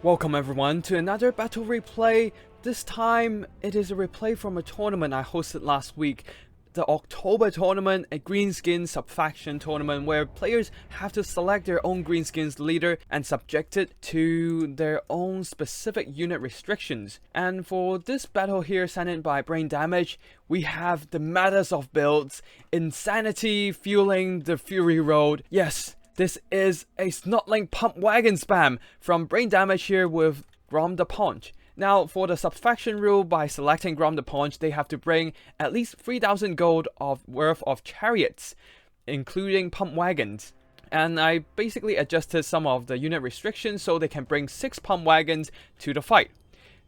Welcome everyone to another battle replay. This time it is a replay from a tournament I hosted last week, the Orktober Tournament, a Greenskin sub-faction tournament where players have to select their own Greenskin's leader and subject it to their own specific unit restrictions. And for this battle here sent in by Brain Damage, we have the maddest of builds, Insanity fueling the Fury Road. Yes, this is a Snotling Pump Wagon spam from Brain Damage here with Grom the Paunch. Now, for the sub-faction rule, by selecting Grom the Paunch, they have to bring at least 3,000 gold worth of chariots, including Pump Wagons. And I basically adjusted some of the unit restrictions so they can bring 6 Pump Wagons to the fight.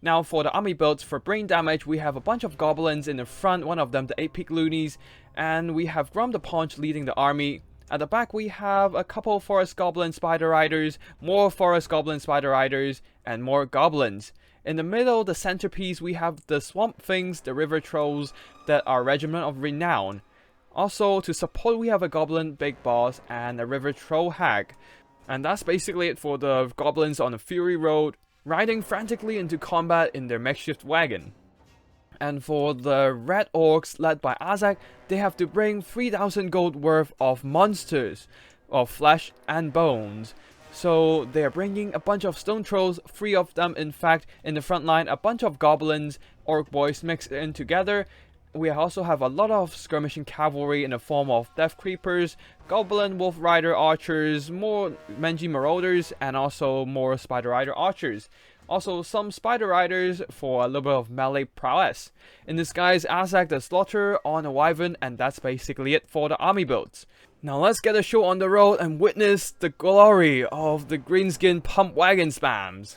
Now, for the army builds for Brain Damage, we have a bunch of Goblins in the front, one of them the 8-peak loonies, and we have Grom the Paunch leading the army. At the back, we have a couple Forest Goblin Spider Riders, more Forest Goblin Spider Riders, and more Goblins. In the middle, the centerpiece, we have the Swamp Things, the River Trolls, that are Regiment of Renown. Also, to support, we have a Goblin Big Boss and a River Troll Hag. And that's basically it for the Goblins on the Fury Road, riding frantically into combat in their makeshift wagon. And for the Red Orcs led by Azhag, they have to bring 3,000 gold worth of monsters, of flesh and bones. So they are bringing a bunch of stone trolls, 3 of them in fact, in the front line, a bunch of goblins, orc boys mixed in together. We also have a lot of skirmishing cavalry in the form of death creepers, goblin wolf rider archers, more mangy marauders, and also more spider rider archers. Also some spider riders for a little bit of melee prowess. In this guy's Azhag the Slaughterer on a wyvern, and that's basically it for the army builds. Now let's get the show on the road and witness the glory of the Greenskin Pump Wagon spams.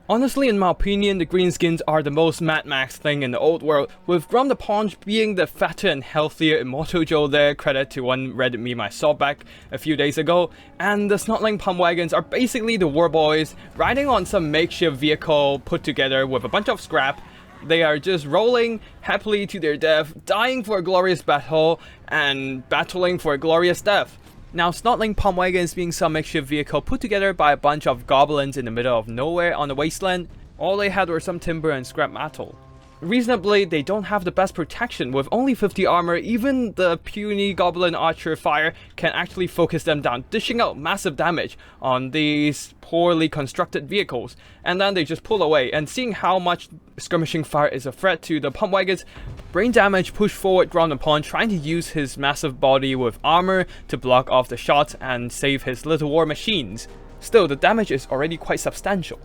Honestly, in my opinion, the Greenskins are the most Mad Max thing in the old world, with Grom the Paunch being the fatter and healthier Immortal Joe there, credit to one Reddit meme I saw back a few days ago, and the Snotling Pump Wagons are basically the war boys, riding on some makeshift vehicle put together with a bunch of scrap. They are just rolling happily to their death, dying for a glorious battle, and battling for a glorious death. Now, Snotling Pump Wagons being some makeshift vehicle put together by a bunch of goblins in the middle of nowhere on the wasteland, all they had were some timber and scrap metal. Reasonably, they don't have the best protection. With only 50 armor, even the puny goblin archer fire can actually focus them down, dishing out massive damage on these poorly constructed vehicles. And then they just pull away, and seeing how much skirmishing fire is a threat to the Pump Wagons, Brain Damage pushed forward Grom the Paunch, trying to use his massive body with armor to block off the shots and save his little war machines. Still, the damage is already quite substantial.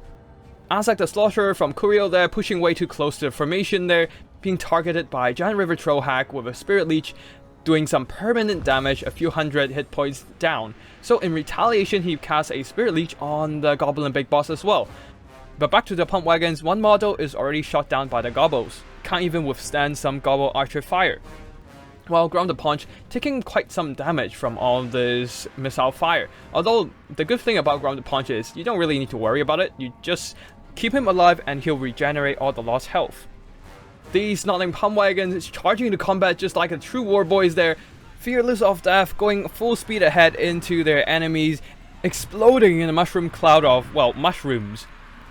Azhag the Slaughterer from Curiel there, pushing way too close to the formation there, being targeted by Giant River Troll Hag with a Spirit Leech, doing some permanent damage, a few hundred hit points down. So in retaliation, he casts a Spirit Leech on the Goblin Big Boss as well. But back to the Pump Wagons, one model is already shot down by the Gobbos, can't even withstand some Gobbo archer fire. While Grom the Paunch taking quite some damage from all this missile fire. Although the good thing about Grom the Paunch is you don't really need to worry about it, you just keep him alive and he'll regenerate all the lost health. These Snotling Pump Wagons charging into combat just like the true war boys there, fearless of death, going full speed ahead into their enemies, exploding in a mushroom cloud of, well, mushrooms.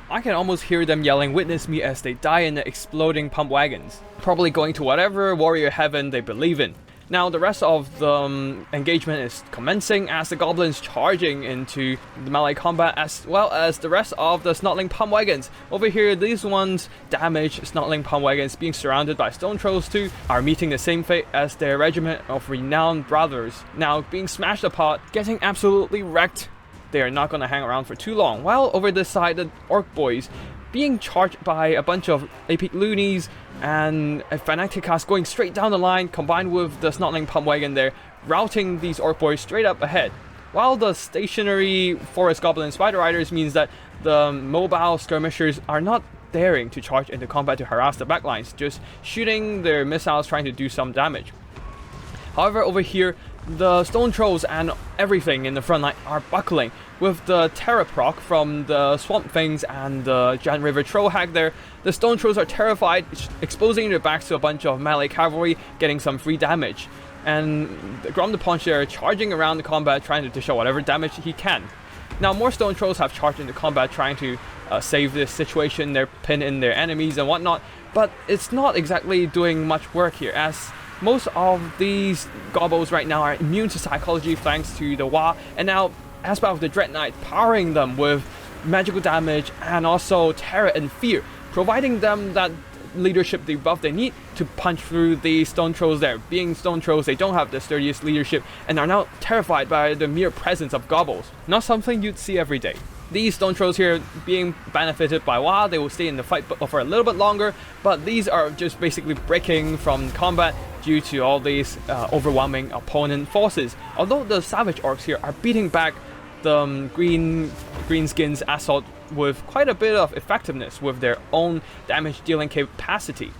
I can almost hear them yelling, "Witness me," as they die in the exploding Pump Wagons, probably going to whatever warrior heaven they believe in. Now the rest of the engagement is commencing as the Goblins charging into the melee combat, as well as the rest of the Snotling Pump Wagons. Over here, these ones damaged Snotling Pump Wagons being surrounded by Stone Trolls too are meeting the same fate as their Regiment of Renowned brothers, now being smashed apart, getting absolutely wrecked. They are not going to hang around for too long. While over this side, the Orc boys being charged by a bunch of epic loonies and a Fanaticus going straight down the line, combined with the Snotling Pump Wagon there, routing these Orc boys straight up ahead. While the stationary Forest Goblin Spider Riders means that the mobile skirmishers are not daring to charge into combat to harass the backlines, just shooting their missiles trying to do some damage. However, over here, the Stone Trolls and everything in the front line are buckling, with the Terror proc from the Swamp Things and the Giant River Troll Hag there. The Stone Trolls are terrified, exposing their backs to a bunch of melee cavalry, getting some free damage. And Grom the Paunch are charging around the combat, trying to dish out whatever damage he can. Now more Stone Trolls have charged into combat, trying to save this situation. They're pinning their enemies and whatnot, but it's not exactly doing much work here, as most of these Gobbos right now are immune to psychology thanks to the Wa, and now Aspect of the Dread Knight powering them with magical damage and also terror and fear, providing them that leadership debuff they need to punch through the stone trolls there. Being stone trolls, they don't have the sturdiest leadership and are now terrified by the mere presence of Gobbos. Not something you'd see every day. These stone trolls here being benefited by Wa, they will stay in the fight for a little bit longer, but these are just basically breaking from combat due to all these overwhelming opponent forces. Although the savage orcs here are beating back the Greenskin's assault with quite a bit of effectiveness with their own damage dealing capacity.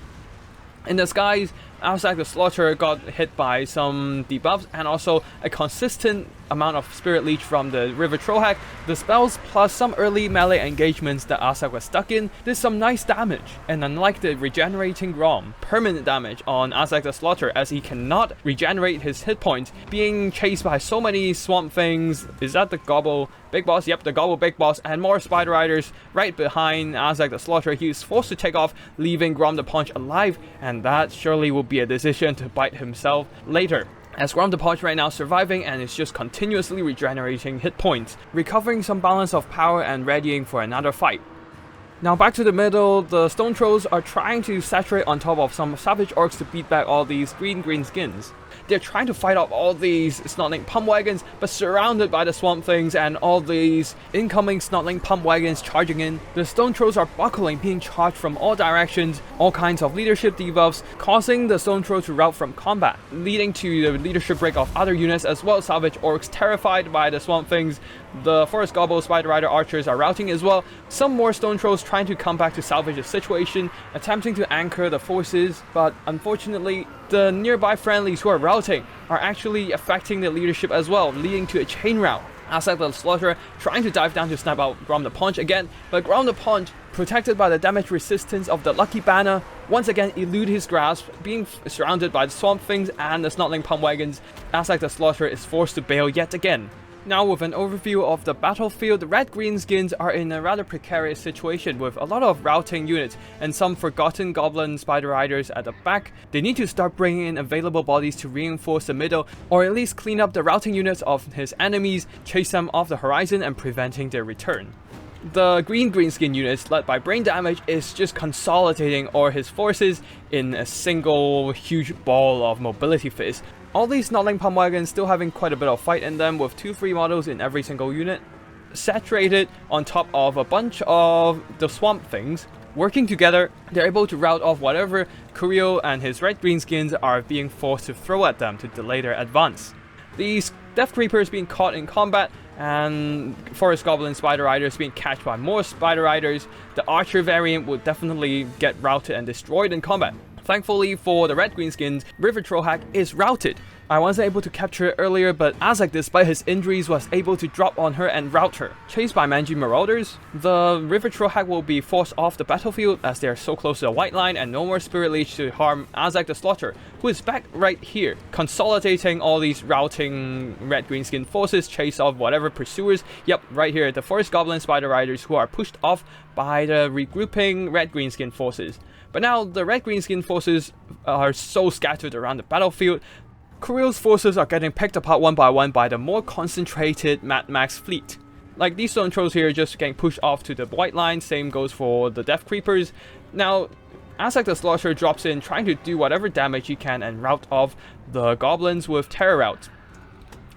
In the skies, Azhag the Slaughterer got hit by some debuffs and also a consistent amount of Spirit Leech from the River Trollhack. The spells plus some early melee engagements that Azhag was stuck in did some nice damage, and unlike the regenerating Grom, permanent damage on Azhag the Slaughterer, as he cannot regenerate his hit points, being chased by so many swamp things. Is that the Gobble Big Boss? Yep, the Gobble Big Boss, and more Spider Riders right behind Azhag the Slaughterer. He is forced to take off, leaving Grom the Paunch alive, and that surely will be a decision to bite himself later, as Grom the Paunch right now surviving and is just continuously regenerating hit points, recovering some balance of power and readying for another fight. Now back to the middle, the stone trolls are trying to saturate on top of some savage orcs to beat back all these greenskins. They're trying to fight off all these Snotling Pump Wagons, but surrounded by the swamp things and all these incoming Snotling Pump Wagons charging in. The stone trolls are buckling, being charged from all directions, all kinds of leadership debuffs, causing the stone trolls to rout from combat, leading to the leadership break of other units as well. Savage orcs terrified by the swamp things. The Forest Gobbo Spider Rider archers are routing as well. Some more stone trolls trying to come back to salvage the situation, attempting to anchor the forces, but unfortunately the nearby friendlies who are routing are actually affecting the leadership as well, leading to a chain rout. Azhag the Slaughterer trying to dive down to snipe out Grom the Paunch again, but Grom the Paunch, protected by the damage resistance of the Lucky Banner, once again elude his grasp, being surrounded by the swamp things and the Snotling Pump Wagons. Azhag the Slaughterer is forced to bail yet again. Now with an overview of the battlefield, the red greenskins are in a rather precarious situation with a lot of routing units and some forgotten goblin spider riders at the back. They need to start bringing in available bodies to reinforce the middle, or at least clean up the routing units of his enemies, chase them off the horizon and preventing their return. The greenskin units led by Brain Damage is just consolidating all his forces in a single huge ball of mobility fist. All these Snotling Pump Wagons still having quite a bit of fight in them, with 2 free models in every single unit, saturated on top of a bunch of the swamp things. Working together, they're able to rout off whatever Kurio and his red greenskins are being forced to throw at them to delay their advance. These Death Creepers being caught in combat, and Forest Goblin Spider Riders being catched by more Spider Riders. The Archer variant would definitely get routed and destroyed in combat. Thankfully for the red greenskins, River Trollhack is routed. I wasn't able to capture it earlier, but Azhag, despite his injuries, was able to drop on her and rout her. Chased by Manji Marauders, the River Trollhack will be forced off the battlefield as they are so close to the white line and no more Spirit Leech to harm Azhag the Slaughterer, who is back right here, consolidating all these routing red greenskin forces, chase off whatever pursuers. Yep, right here, the Forest Goblin Spider Riders who are pushed off by the regrouping red greenskin forces. But now the red greenskin forces are so scattered around the battlefield. Kurio's forces are getting picked apart one by the more concentrated Mad Max fleet. Like these stone trolls here just getting pushed off to the white line, same goes for the Death Creepers. Now, Azhag the Slaughterer drops in trying to do whatever damage he can and rout off the goblins with Terror Rout,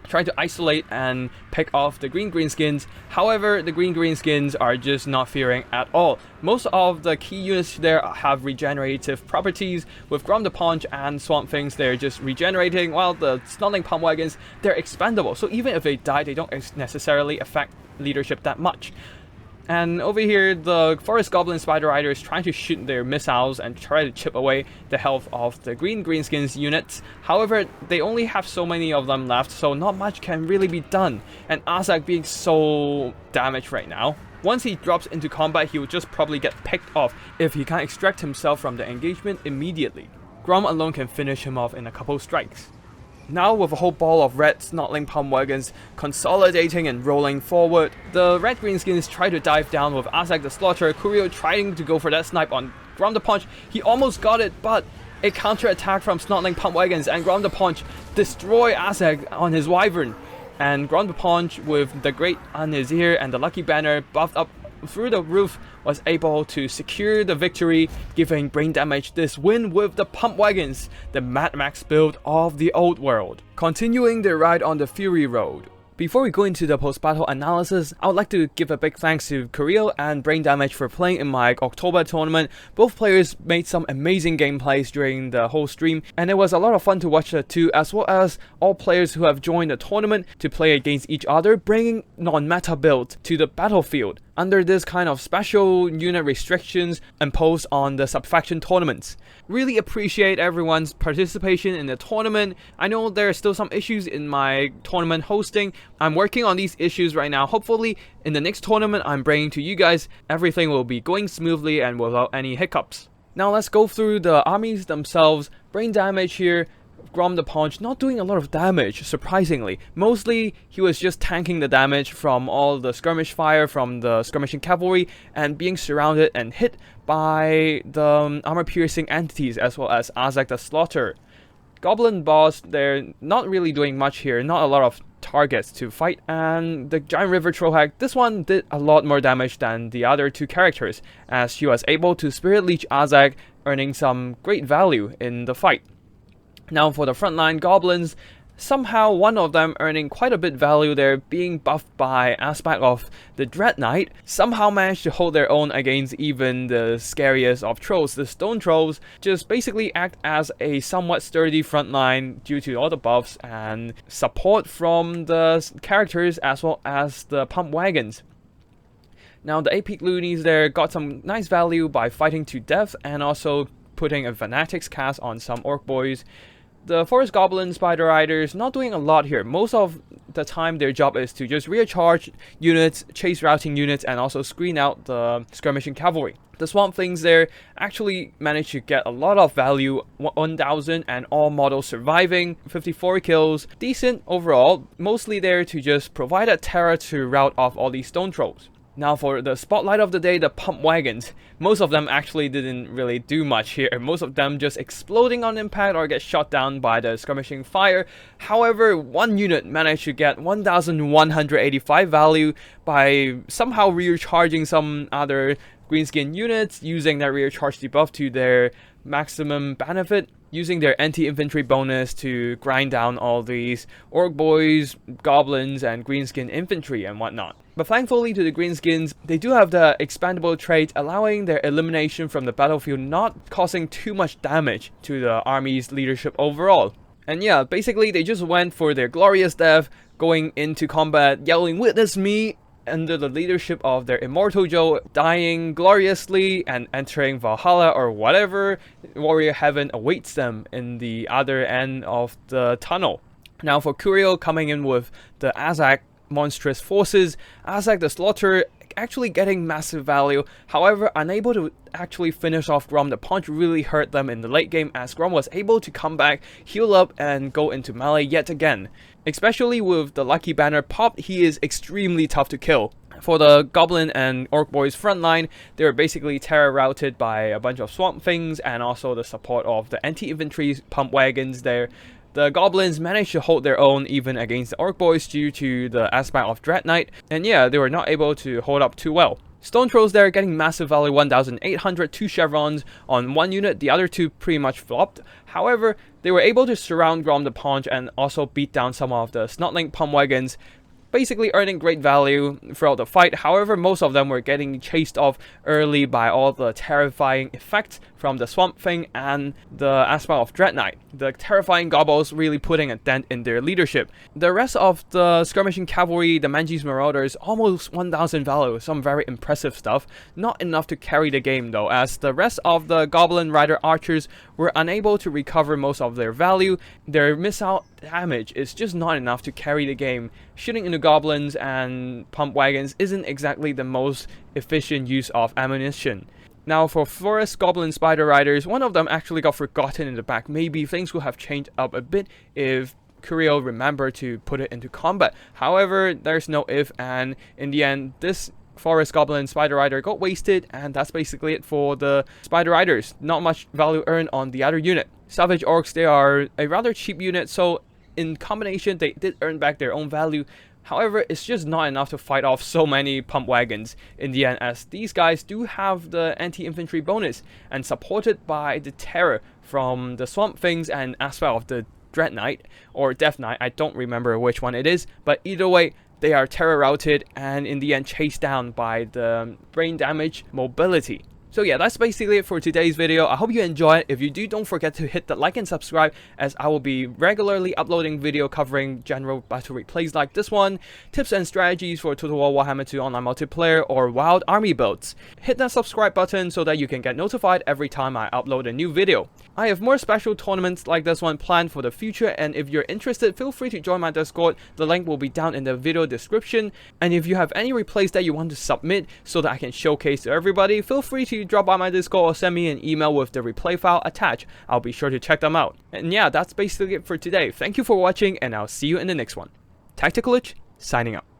trying to isolate and pick off the greenskins. However, the greenskins are just not fearing at all. Most of the key units there have regenerative properties. With Grom the Paunch and Swamp Things, they're just regenerating, while the Snotling Pump Wagons, they're expendable. So even if they die, they don't necessarily affect leadership that much. And over here, the Forest Goblin Spider Riders trying to shoot their missiles and try to chip away the health of the greenskins units. However, they only have so many of them left, so not much can really be done. And Azhag being so damaged right now, once he drops into combat, he will just probably get picked off if he can't extract himself from the engagement immediately. Grom alone can finish him off in a couple strikes. Now with a whole ball of red snotling Pump Wagons consolidating and rolling forward, the red greenskins try to dive down with Azhag the Slaughterer. Kurio trying to go for that snipe on Grom the Paunch. He almost got it, but a counter-attack from snotling Pump Wagons, and Grom the Paunch destroy Azhag on his Wyvern. And Grom the Paunch, with the Great on his ear and the Lucky Banner buffed up through the roof, was able to secure the victory, giving Brain Damage this win with the Pump Wagons, the Mad Max build of the old world, continuing their ride on the Fury Road. Before we go into the post-battle analysis, I would like to give a big thanks to Kurio and Brain Damage for playing in my Orktober tournament. Both players made some amazing gameplays during the whole stream, and it was a lot of fun to watch the two, as well as all players who have joined the tournament to play against each other, bringing non-meta builds to the battlefield under this kind of special unit restrictions imposed on the sub-faction tournaments. Really appreciate everyone's participation in the tournament. I know there are still some issues in my tournament hosting. I'm working on these issues right now. Hopefully in the next tournament I'm bringing to you guys, everything will be going smoothly and without any hiccups. Now let's go through the armies themselves. Brain Damage here. Grom the Paunch not doing a lot of damage, surprisingly. Mostly he was just tanking the damage from all the skirmish fire from the skirmishing cavalry and being surrounded and hit by the armor-piercing entities, as well as Azhag the Slaughterer. Goblin boss, they're not really doing much here, not a lot of targets to fight, and the Giant River Trollhag, this one did a lot more damage than the other two characters, as she was able to Spirit Leech Azhag, earning some great value in the fight. Now for the frontline Goblins, somehow one of them earning quite a bit value there, being buffed by aspect of the Dread Knight, somehow managed to hold their own against even the scariest of trolls. The Stone Trolls just basically act as a somewhat sturdy frontline due to all the buffs and support from the characters as well as the Pump Wagons. Now the AP Loonies there got some nice value by fighting to death and also putting a Fanatics cast on some Orc boys. The Forest Goblin Spider Riders not doing a lot here. Most of the time their job is to just recharge units, chase routing units, and also screen out the skirmishing cavalry. The Swamp Things there actually managed to get a lot of value, 1000 and all models surviving, 54 kills, decent overall, mostly there to just provide a terror to rout off all these Stone Trolls. Now for the spotlight of the day, the Pump Wagons. Most of them actually didn't really do much here. Most of them just exploding on impact or get shot down by the skirmishing fire. However, one unit managed to get 1185 value by somehow recharging some other greenskin units, using that recharge debuff to their maximum benefit, using their anti-infantry bonus to grind down all these Orc boys, Goblins, and greenskin infantry and whatnot. But thankfully to the greenskins, they do have the expandable trait, allowing their elimination from the battlefield, not causing too much damage to the army's leadership overall. And yeah, basically they just went for their glorious death, going into combat yelling "Witness me!" under the leadership of their Immortal Joe, dying gloriously and entering Valhalla or whatever warrior heaven awaits them in the other end of the tunnel. Now for Kurio coming in with the Azhag monstrous forces, Azhag the Slaughterer actually getting massive value, however unable to actually finish off Grom the Paunch really hurt them in the late game, as Grom was able to come back, heal up, and go into melee yet again. Especially with the Lucky Banner popped, he is extremely tough to kill. For the Goblin and Orc boys frontline, they were basically terror routed by a bunch of Swamp Things and also the support of the anti-infantry Pump Wagons there. The Goblins managed to hold their own even against the Orc boys due to the aspect of Dread Knight, and yeah, they were not able to hold up too well. Stone Trolls there getting massive value, 1800, 2 chevrons on one unit, the other two pretty much flopped. However, they were able to surround Grom the Paunch and also beat down some of the Snotling Pump Wagons, basically earning great value throughout the fight. However, most of them were getting chased off early by all the terrifying effects from the Swamp Thing and the aspect of Dread Knight. The terrifying Gobbos really putting a dent in their leadership. The rest of the skirmishing cavalry, the Manji's Marauders, almost 1000 value, some very impressive stuff. Not enough to carry the game though, as the rest of the Goblin Rider Archers were unable to recover most of their value. Their missile damage is just not enough to carry the game. Shooting into Goblins and Pump Wagons isn't exactly the most efficient use of ammunition. Now for Forest Goblin Spider Riders, one of them actually got forgotten in the back. Maybe things would have changed up a bit if Kurio remembered to put it into combat. However, there's no if, and in the end, this Forest Goblin Spider Rider got wasted, and that's basically it for the Spider Riders. Not much value earned on the other unit. Savage Orcs, they are a rather cheap unit, so in combination, they did earn back their own value. However, it's just not enough to fight off so many Pump Wagons in the end, as these guys do have the anti-infantry bonus, and supported by the terror from the Swamp Things and as well of the Dread Knight, or Death Knight, I don't remember which one it is, but either way, they are terror routed and in the end chased down by the brain damage mobility. So yeah, that's basically it for today's video. I hope you enjoyed. If you do, don't forget to hit the like and subscribe, as I will be regularly uploading video covering general battle replays like this one, tips and strategies for Total War Warhammer 2 online multiplayer, or wild army builds. Hit that subscribe button so that you can get notified every time I upload a new video. I have more special tournaments like this one planned for the future, and if you're interested, feel free to join my Discord. The link will be down in the video description. And if you have any replays that you want to submit so that I can showcase to everybody, feel free to drop by my Discord or send me an email with the replay file attached. I'll be sure to check them out. And yeah, that's basically it for today. Thank you for watching, and I'll see you in the next one. Tactical Lich, signing out.